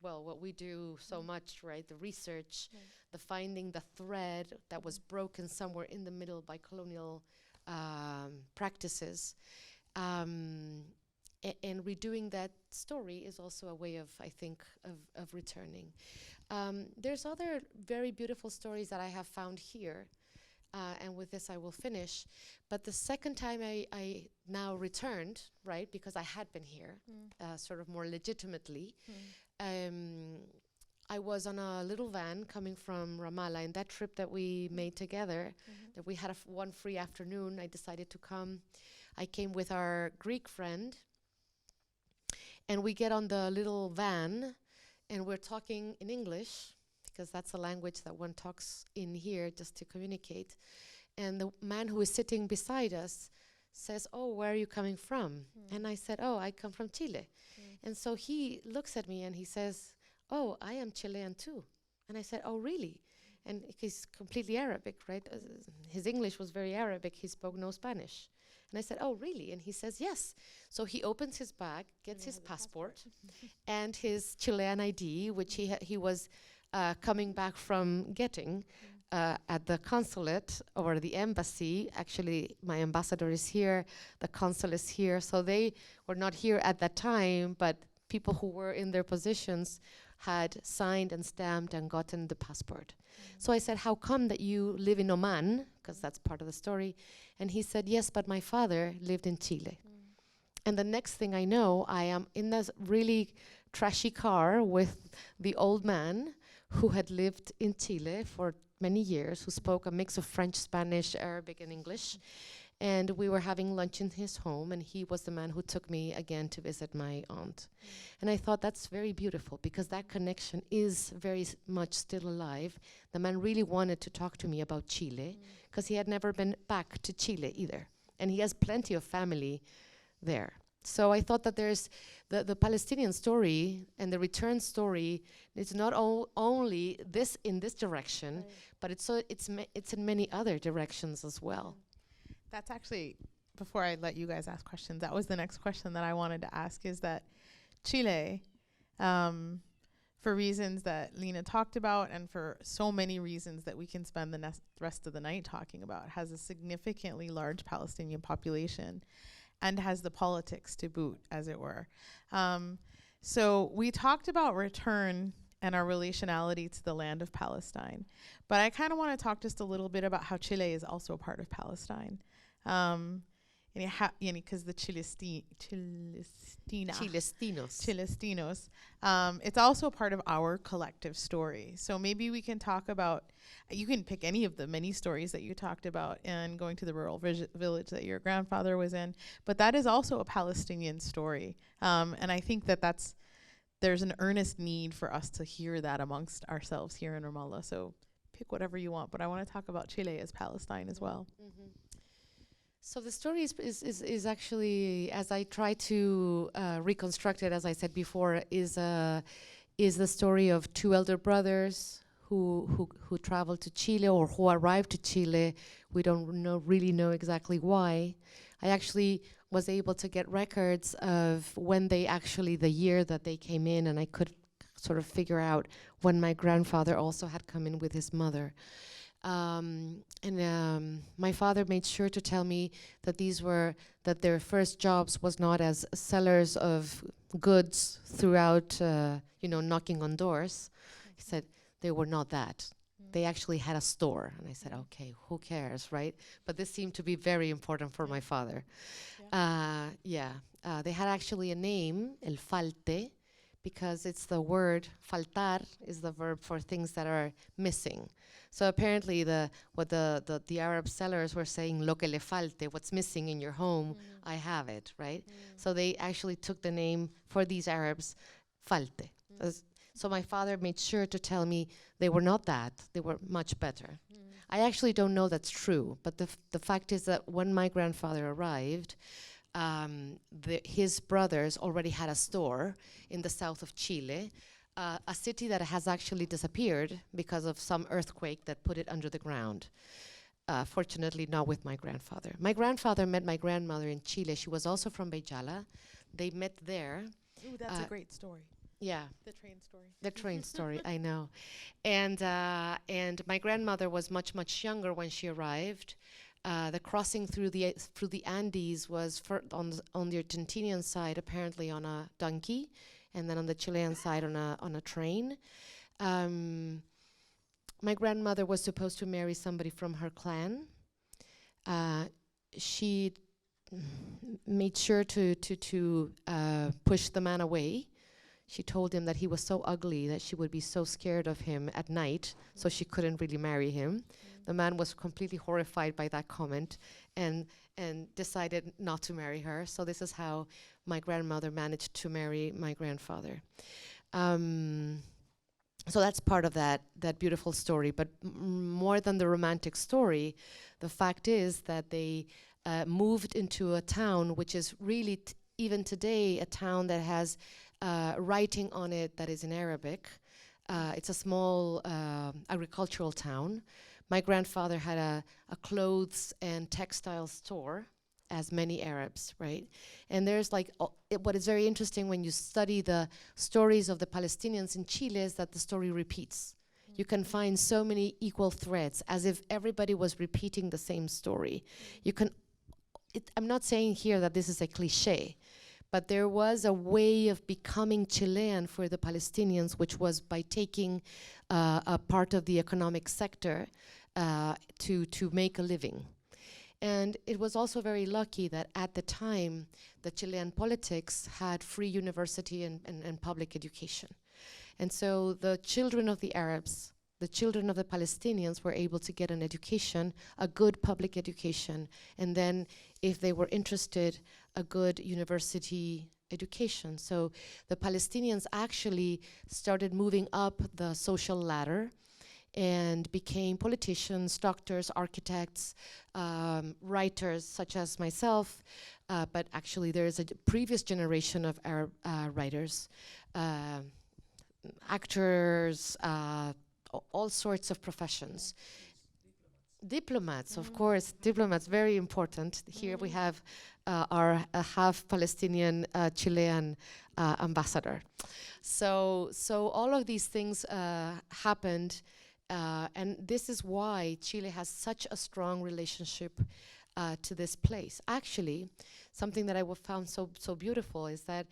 S3: what we do so much, right? The research, the finding the thread that was broken somewhere in the middle by colonial practices. And redoing that story is also a way of, I think, of returning. There's other very beautiful stories that I have found here. And with this I will finish. But the second time I now returned, right, because I had been here, sort of more legitimately, I was on a little van coming from Ramallah. In that trip that we made together, that we had one free afternoon, I decided to come. I came with our Greek friend, and we get on the little van, and we're talking in English, because that's a language that one talks in here just to communicate. And the man who is sitting beside us says, "Oh, where are you coming from?" And I said, "Oh, I come from Chile." And so he looks at me and he says, "Oh, I am Chilean too." And I said, "Oh, really?" And he's completely Arabic, right? His English was very Arabic. He spoke no Spanish. And I said, "Oh, really?" And he says, "Yes." So he opens his bag, gets his passport and his Chilean ID, which he was coming back from getting at the consulate or the embassy. Actually, my ambassador is here, the consul is here. So they were not here at that time, but people who were in their positions had signed and stamped and gotten the passport. So I said, "How come that you live in Oman?" Because that's part of the story. And he said, "Yes, but my father lived in Chile." And the next thing I know, I am in this really trashy car with the old man who had lived in Chile for many years, who spoke a mix of French, Spanish, Arabic, and English. And we were having lunch in his home, and he was the man who took me again to visit my aunt. And I thought that's very beautiful, because that connection is very much still alive. The man really wanted to talk to me about Chile, because he had never been back to Chile either. And he has plenty of family there. So I thought that there's the Palestinian story and the return story. It's not only this in this direction, but it's in many other directions as well.
S2: That's actually, before I let you guys ask questions, that was the next question that I wanted to ask, is that Chile, for reasons that Lina talked about and for so many reasons that we can spend the rest of the night talking about, has a significantly large Palestinian population and has the politics to boot, as it were. So we talked about return and our relationality to the land of Palestine. But I kind of want to talk just a little bit about how Chile is also a part of Palestine. Because the Chilestinos, it's also a part of our collective story. So maybe we can talk about, you can pick any of the many stories that you talked about and going to the rural village that your grandfather was in, but that is also a Palestinian story. And I think that there's an earnest need for us to hear that amongst ourselves here in Ramallah. So pick whatever you want, but I want to talk about Chile as Palestine as well.
S3: So the story is actually, as I try to reconstruct it, as I said before, is the story of two elder brothers who traveled to Chile, or who arrived to Chile. We don't really know exactly why. I actually was able to get records of when the year that they came in, and I could sort of figure out when my grandfather also had come in with his mother. My father made sure to tell me that their first jobs was not as sellers of goods throughout, knocking on doors. He said they were not that. They actually had a store. And I said, okay, who cares, right? But this seemed to be very important for my father. They had actually a name, El Falte, because it's the word, faltar is the verb for things that are missing. So apparently what the Arab sellers were saying, lo que le falte, what's missing in your home, I have it, right? So they actually took the name for these Arabs, falte. So my father made sure to tell me they were not that, they were much better. I actually don't know that's true, but the fact is that when my grandfather arrived, his brothers already had a store in the south of Chile, a city that has actually disappeared because of some earthquake that put it under the ground. Fortunately, not with my grandfather. My grandfather met my grandmother in Chile. She was also from Beyala. They met there.
S2: Ooh, that's a great story.
S3: Yeah.
S2: The train story.
S3: The train story, I know. And my grandmother was much, much younger when she arrived. The crossing through the Andes was on the Argentinian side, apparently on a donkey, and then on the Chilean side on a train. My grandmother was supposed to marry somebody from her clan. She made sure to push the man away. She told him that he was so ugly that she would be so scared of him at night, so she couldn't really marry him. The man was completely horrified by that comment and decided not to marry her. So this is how my grandmother managed to marry my grandfather. So that's part of that beautiful story. But more than the romantic story, the fact is that they moved into a town which is really, even today, a town that has writing on it that is in Arabic. It's a small agricultural town. My grandfather had a clothes and textile store, as many Arabs, right? And there's like, what is very interesting when you study the stories of the Palestinians in Chile is that the story repeats. You can find so many equal threads, as if everybody was repeating the same story. You can, I'm not saying here that this is a cliche, but there was a way of becoming Chilean for the Palestinians, which was by taking a part of the economic sector to make a living. And it was also very lucky that at the time, the Chilean politics had free university and public education. And so the children of the Arabs, the children of the Palestinians were able to get an education, a good public education, and then, if they were interested, a good university education. So the Palestinians actually started moving up the social ladder and became politicians, doctors, architects, writers such as myself, but actually there is a previous generation of Arab writers, actors, all sorts of professions. Diplomats, of course, diplomats, very important. Here we have our half Palestinian Chilean ambassador. So all of these things happened. And this is why Chile has such a strong relationship to this place. Actually, something that I found so beautiful is that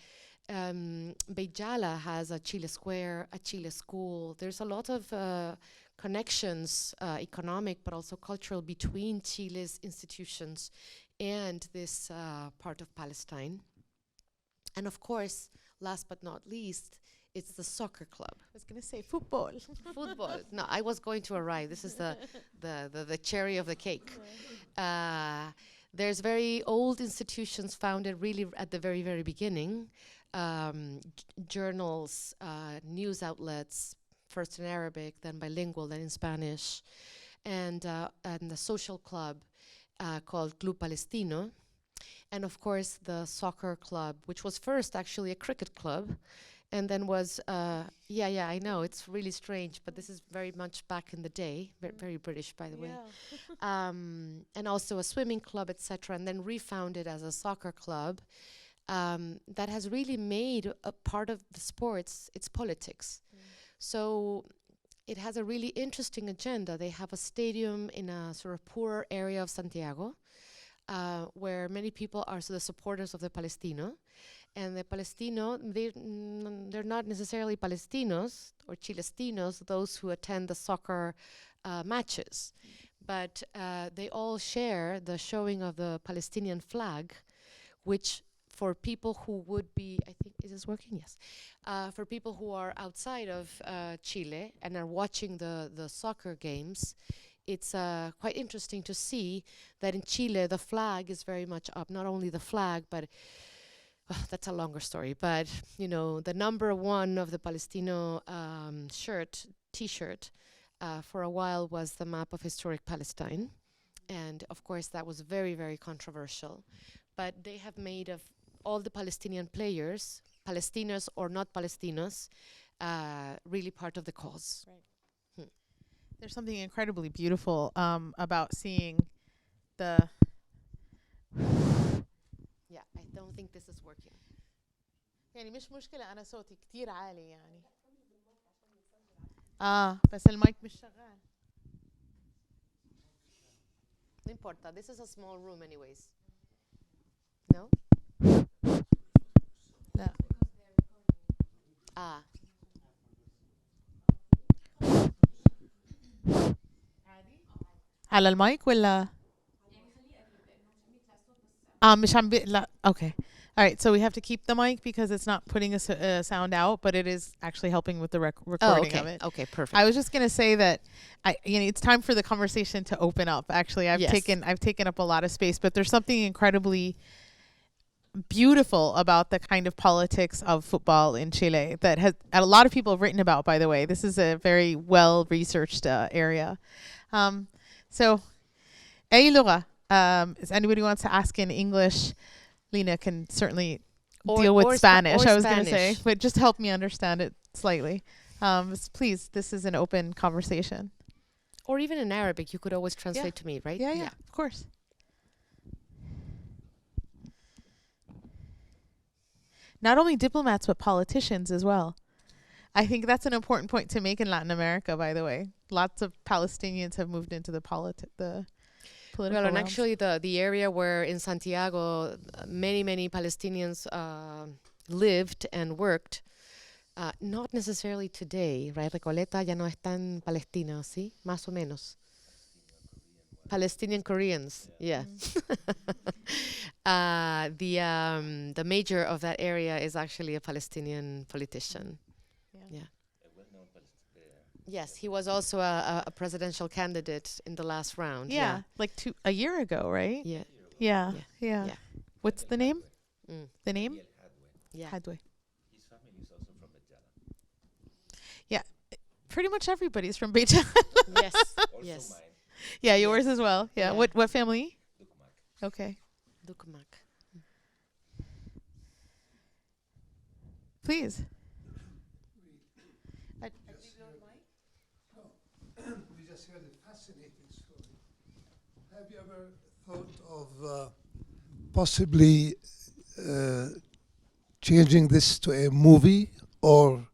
S3: Bejala has a Chile Square, a Chile School. There's a lot of connections, economic but also cultural, between Chile's institutions and this part of Palestine. And of course, last but not least, it's the soccer club.
S2: I was going to say football.
S3: Football. No, I was going to arrive. This is the cherry of the cake. There's very old institutions founded really at the very, very beginning. Journals, news outlets, first in Arabic, then bilingual, then in Spanish, and the social club called Club Palestino. And of course, the soccer club, which was first actually a cricket club, and then was, yeah, I know, it's really strange, but this is very much back in the day, very British, by the way. And also a swimming club, etc., and then refounded as a soccer club that has really made a part of the sports its politics. So it has a really interesting agenda. They have a stadium in a sort of poorer area of Santiago, where many people are the supporters of the Palestino. And the Palestino, they're not necessarily Palestinos or Chilestinos, those who attend the soccer matches. But they all share the showing of the Palestinian flag, which for people who would be, I think, is this working? Yes. For people who are outside of Chile and are watching the soccer games, it's quite interesting to see that in Chile the flag is very much up. Not only the flag, but that's a longer story. But you know, the number one of the Palestino T-shirt, for a while was the map of historic Palestine, and of course that was very, very controversial. But they have made of all the Palestinian players, Palestinians or not Palestinos, really part of the cause.
S2: Right. There's something incredibly beautiful about seeing the...
S3: Yeah, I don't think this is working.
S2: يعني مش مشكلة أنا صوتي كتير عالي يعني. بس المايك مش شغال.
S3: No importa. This is a small room anyways. No?
S2: لا. على المايك ولا؟ مش عم لا. Okay. All right, so we have to keep the mic because it's not putting a sound out, but it is actually helping with the recording of it.
S3: Okay, perfect.
S2: I was just going to say that it's time for the conversation to open up. Actually, I've taken up a lot of space, but there's something incredibly beautiful about the kind of politics of football in Chile that has a lot of people have written about, by the way. This is a very well-researched area. So, أي لغة? If anybody wants to ask in English, Lina can certainly deal with Spanish, I was going to say, but just help me understand it slightly. Please, this is an open conversation.
S3: Or even in Arabic, you could always translate to me, right?
S2: Yeah, of course. Not only diplomats, but politicians as well. I think that's an important point to make in Latin America, by the way. Lots of Palestinians have moved into the political
S3: Well, and
S2: realms.
S3: actually the area where in Santiago many Palestinians lived and worked, not necessarily today, right? Recoleta ya no está en Palestina, ¿sí? Más o menos. Palestinian Koreans, yeah. The mayor of that area is actually a Palestinian politician. Yeah. Yes, he was also a presidential candidate in the last round.
S2: Yeah, like a year ago, right?
S3: Yeah.
S2: Yeah. What's the name? The name?
S3: Yeah.
S2: Hadwe.
S4: His family is also from Bejala.
S2: Yeah, pretty much everybody's from Beijing.
S3: Yes.
S4: Also
S3: Yes.
S2: Yeah,
S4: mine,
S2: yours as well. Yeah.
S3: Yeah.
S2: What family?
S4: Dukumak.
S2: Okay.
S3: Dukumak.
S2: Please.
S5: We just heard a fascinating story. Have you ever thought of possibly changing this to a movie or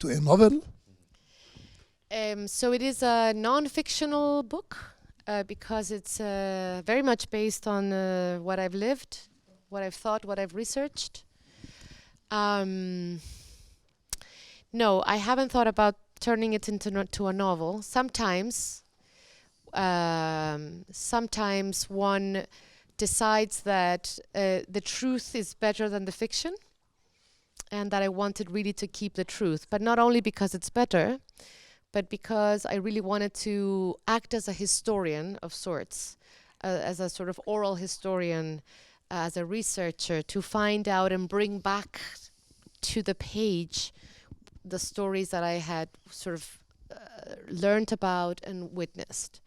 S5: to a novel?
S3: So it is a non-fictional book because it's very much based on what I've lived, what I've thought, what I've researched. No, I haven't thought about turning it into a novel. Sometimes one decides that the truth is better than the fiction, and that I wanted really to keep the truth, but not only because it's better, but because I really wanted to act as a historian of sorts, as a sort of oral historian, as a researcher, to find out and bring back to the page the stories that I had sort of learned about and witnessed.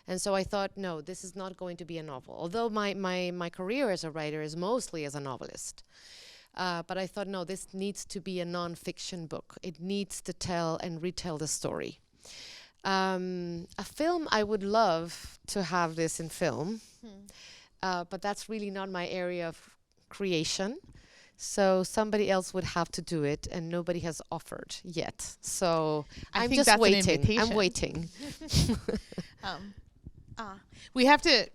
S3: And so I thought, no, this is not going to be a novel. Although my career as a writer is mostly as a novelist. But I thought, no, this needs to be a non-fiction book. It needs to tell and retell the story. A film, I would love to have this in film, but that's really not my area of creation. So somebody else would have to do it, and nobody has offered yet. So I'm just waiting. I'm waiting.
S2: We have to.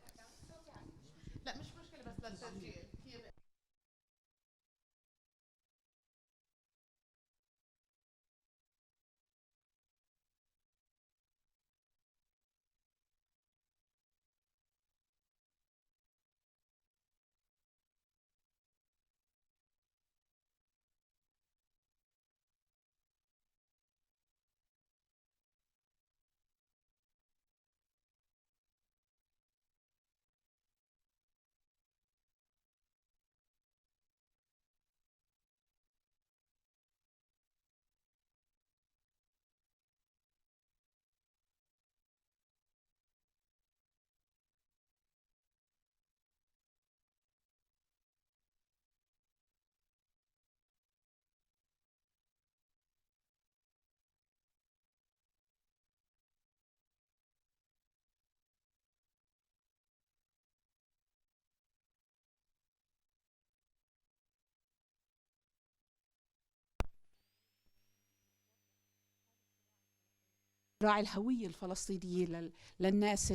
S6: راعي الهوية الفلسطينية للناس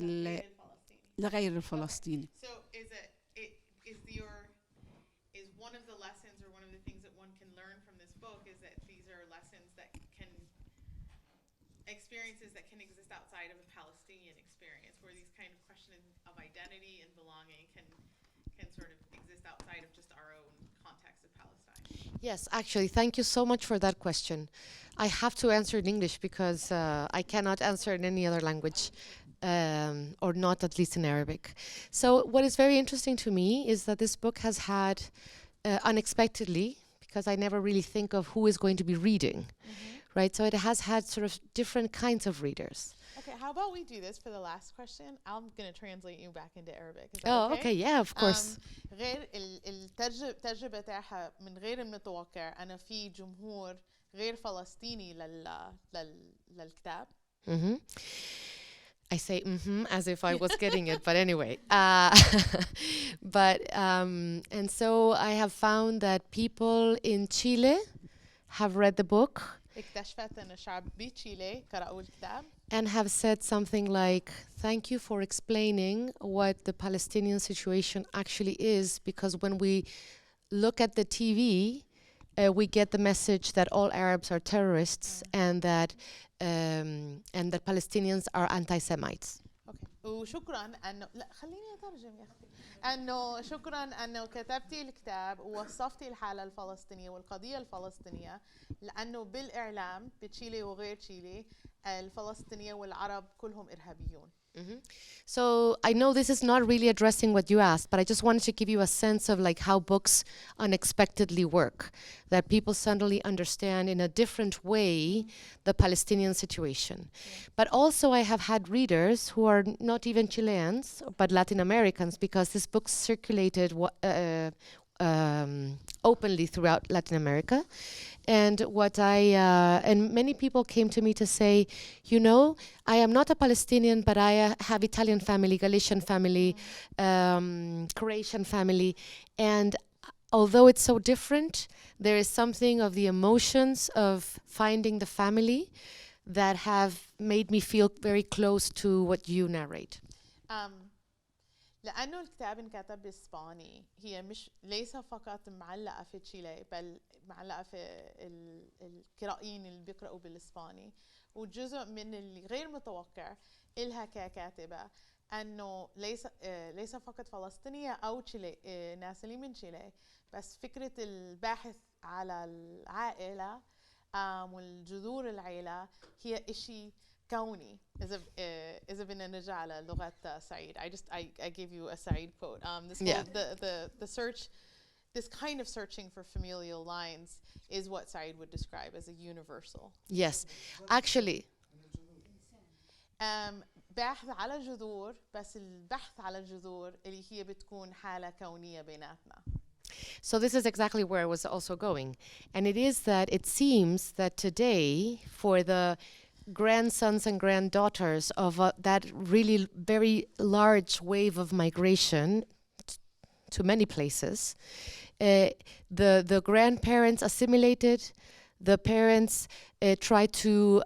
S6: لغير الفلسطيني.
S2: So is one of the lessons or one of the things that one can learn from this book is that these are lessons that can experiences that can exist outside of a Palestinian experience, where these kind of questions of identity and belonging can sort of exist outside of just our own context of Palestine.
S3: Yes, actually, thank you so much for that question. I have to answer in English because I cannot answer in any other language. or not at least in Arabic. So what is very interesting to me is that this book has had, unexpectedly, because I never really think of who is going to be reading, right? So it has had sort of different kinds of readers.
S2: Okay, how about we do this for the last question? I'm going to translate you back into Arabic. Is that
S3: Oh, okay, yeah, of course.
S2: غير الترجمة تاعها من غير المتوقع أنا في جمهور غير فلسطيني للكتاب.
S3: I say as if I was getting it, but anyway. And so I have found that people in Chile have read the book
S2: اكتشفت أن الشعب بتشيلي قرأوا الكتاب.
S3: and have said something like, thank you for explaining what the Palestinian situation actually is, because when we look at the TV, we get the message that all Arabs are terrorists and that Palestinians are anti-Semites.
S2: Okay. وشكرا أنه لا خليني أترجم يا أختي أنه شكرا أنه كتبتي الكتاب ووصفتي الحالة الفلسطينية والقضية الفلسطينية لأنه بالإعلام بتشيلي وغير تشيلي الفلسطينية والعرب كلهم إرهابيون.
S3: So I know this is not really addressing what you asked, but I just wanted to give you a sense of like how books unexpectedly work, that people suddenly understand in a different way the Palestinian situation. But also I have had readers who are not even Chileans, but Latin Americans, because this book circulated openly throughout Latin America. And and many people came to me to say, you know, I am not a Palestinian, but I have Italian family, Galician family, Croatian family. And although it's so different, there is something of the emotions of finding the family that have made me feel very close to what you narrate.
S2: لأنه الكتاب انكتب بالإسباني هي مش ليس فقط معلقة في تشيلي بل معلقة في القارئين اللي بيقرأوا بالإسباني وجزء من اللي غير متوقع إلها ككاتبة أنه ليس فقط فلسطينية أو تشيلي ناس اللي من تشيلي بس فكرة الباحث على العائلة والجذور العائلة هي إشي كوني إذا بدنا نرجع على لغة سعيد. I gave you a Said quote. The search, this kind of searching for familial lines is what Said would describe as a universal.
S3: Yes, actually.
S2: بحث على الجذور بس البحث على الجذور اللي هي بتكون حالة كونية بيناتنا.
S3: So this is exactly where I was also going. And it is that it seems that today, for the grandsons and granddaughters of that really very large wave of migration to many places, the grandparents assimilated, the parents tried to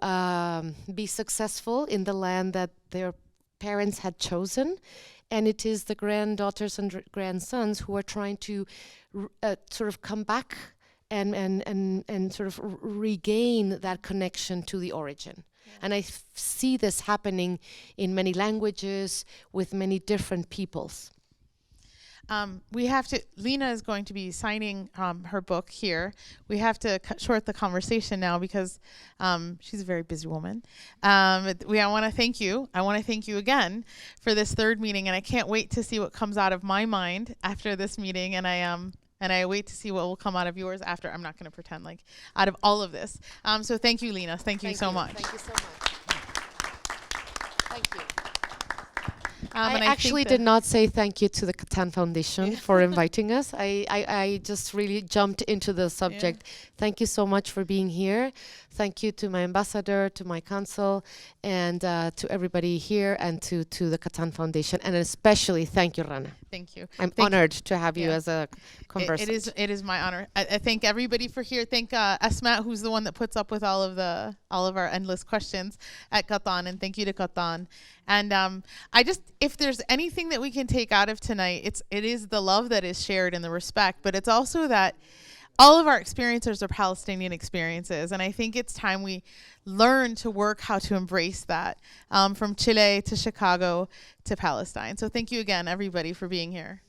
S3: be successful in the land that their parents had chosen, and it is the granddaughters and grandsons who are trying to sort of come back and sort of regain that connection to the origin. And I see this happening in many languages with many different peoples.
S2: We have to, Lina is going to be signing her book here. We have to cut short the conversation now because she's a very busy woman. I want to thank you. I want to thank you again for this third meeting, and I can't wait to see what comes out of my mind after this meeting, and I wait to see what will come out of yours after. I'm not going to pretend like out of all of this. So thank you, Lina. Thank you so much.
S3: Thank you so much. Thank you.
S2: I
S3: actually did not say thank you to the Catan Foundation for inviting us. I just really jumped into the subject. Yeah. Thank you so much for being here. Thank you to my ambassador, to my consul, and to everybody here, and to the Catan Foundation, and especially thank you, Rana.
S2: Thank you.
S3: I'm honored to have you as a conversant.
S2: It is my honor. I thank everybody for here. Thank Asma, who's the one that puts up with all of our endless questions at Catan, and thank you to Catan. And if there's anything that we can take out of tonight, it is the love that is shared and the respect, but it's also that all of our experiences are Palestinian experiences, and I think it's time we learn to work how to embrace that, from Chile to Chicago to Palestine. So thank you again, everybody, for being here.